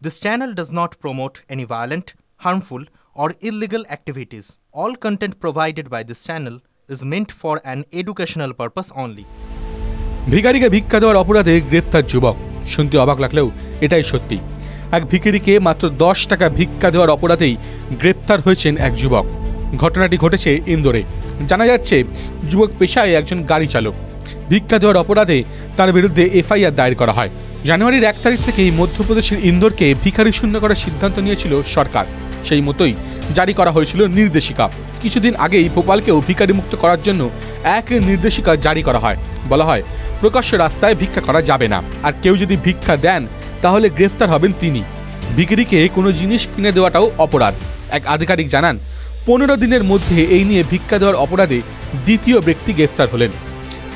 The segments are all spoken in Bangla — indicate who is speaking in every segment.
Speaker 1: This channel does not promote any violent, harmful, or illegal activities. All content provided by this channel is meant for an educational purpose only.
Speaker 2: ভিখারিকে ভিক্ষা দেওয়ার অপরাধে গ্রেপ্তার যুবক। শুনতে অবাক লাগলেও এটাই সত্যি। এক ভিখারিকে মাত্র 10 টাকা ভিক্ষা দেওয়ার অপরাধেই গ্রেপ্তার হয়েছেন এক যুবক। ঘটনাটি ঘটেছে ইন্দোরে। জানা যাচ্ছে যুবক পেশায় একজন গাড়ি চালক। ভিক্ষা দেওয়ার অপরাধে তার বিরুদ্ধে এফআইআর দায়ের করা হয়। জানুয়ারির 1 তারিখ থেকেই মধ্যপ্রদেশের ইন্দোরকে ভিখারি শূন্য করার সিদ্ধান্ত নিয়েছিল সরকার। সেই মতোই জারি করা হয়েছিল নির্দেশিকা। কিছুদিন আগেই ভোপালকেও ভিখারি মুক্ত করার জন্য এক নির্দেশিকা জারি করা হয়। বলা হয় প্রকাশ্য রাস্তায় ভিক্ষা করা যাবে না, আর কেউ যদি ভিক্ষা দেন তাহলে গ্রেফতার হবেন তিনি। ভিখারিকে কোনো জিনিস কিনে দেওয়াটাও অপরাধ। এক আধিকারিক জানান 15 দিনের মধ্যে এই নিয়ে ভিক্ষা দেওয়ার অপরাধে দ্বিতীয় ব্যক্তি গ্রেফতার হলেন।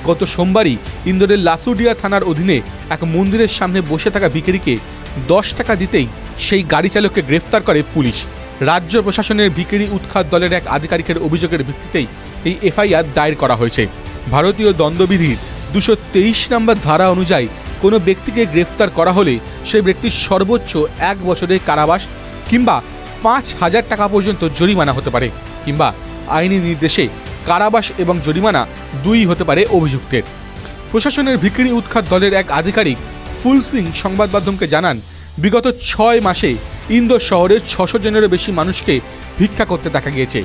Speaker 2: গত সোমবারই ইন্দোরের লাসুডিয়া থানার অধীনে এক মন্দিরের সামনে বসে থাকা ভিখারিকে 10 টাকা দিতেই সেই গাড়ি চালককে গ্রেফতার করে পুলিশ। রাজ্য প্রশাসনের ভিখারি উৎখাত দলের এক আধিকারিকের অভিযোগের ভিত্তিতেই এই এফআইআর দায়ের করা হয়েছে। ভারতীয় দণ্ডবিধির 223 নম্বর ধারা অনুযায়ী কোনো ব্যক্তিকে গ্রেফতার করা হলে সেই ব্যক্তির সর্বোচ্চ 1 বছরের কারাবাস কিংবা 5,000 টাকা পর্যন্ত জরিমানা হতে পারে, কিংবা আইনি নির্দেশে কারাবাস এবং জরিমানা 2 হতে পারে অভিযুক্তের। প্রশাসনের ভিখারি উৎখাত দলের এক আধিকারিক ফুল সিং সংবাদ মাধ্যমকে জানান, বিগত 6 মাসে ইন্দোর শহরে 600 জনেরও বেশি মানুষকে ভিক্ষা করতে দেখা গিয়েছে।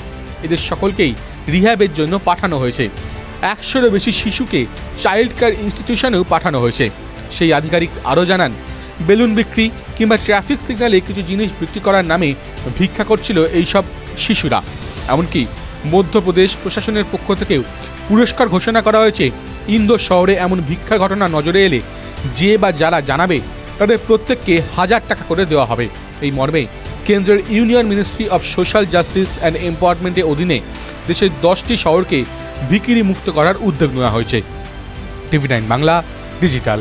Speaker 2: এদের সকলকেই রিহ্যাবের জন্য পাঠানো হয়েছে। 100-এরও বেশি শিশুকে চাইল্ড কেয়ার ইনস্টিটিউশনেও পাঠানো হয়েছে। সেই আধিকারিক আরও জানান, বেলুন বিক্রি কিংবা ট্রাফিক সিগন্যালে কিছু জিনিস বিক্রি করার নামে ভিক্ষা করছিল এইসব শিশুরা। এমনকি মধ্যপ্রদেশ প্রশাসনের পক্ষ থেকেও পুরস্কার ঘোষণা করা হয়েছে। ইন্দোর শহরে এমন ভিক্ষার ঘটনা নজরে এলে যে বা যারা জানাবে তাদের প্রত্যেককে 1000 টাকা করে দেওয়া হবে। এই মর্মে কেন্দ্রের union ministry of social justice and এম্পাওয়ারমেন্টের অধীনে দেশের 10টি শহরকে ভিখারি মুক্ত করার উদ্যোগ নেওয়া হয়েছে। TV9 Bangla digital.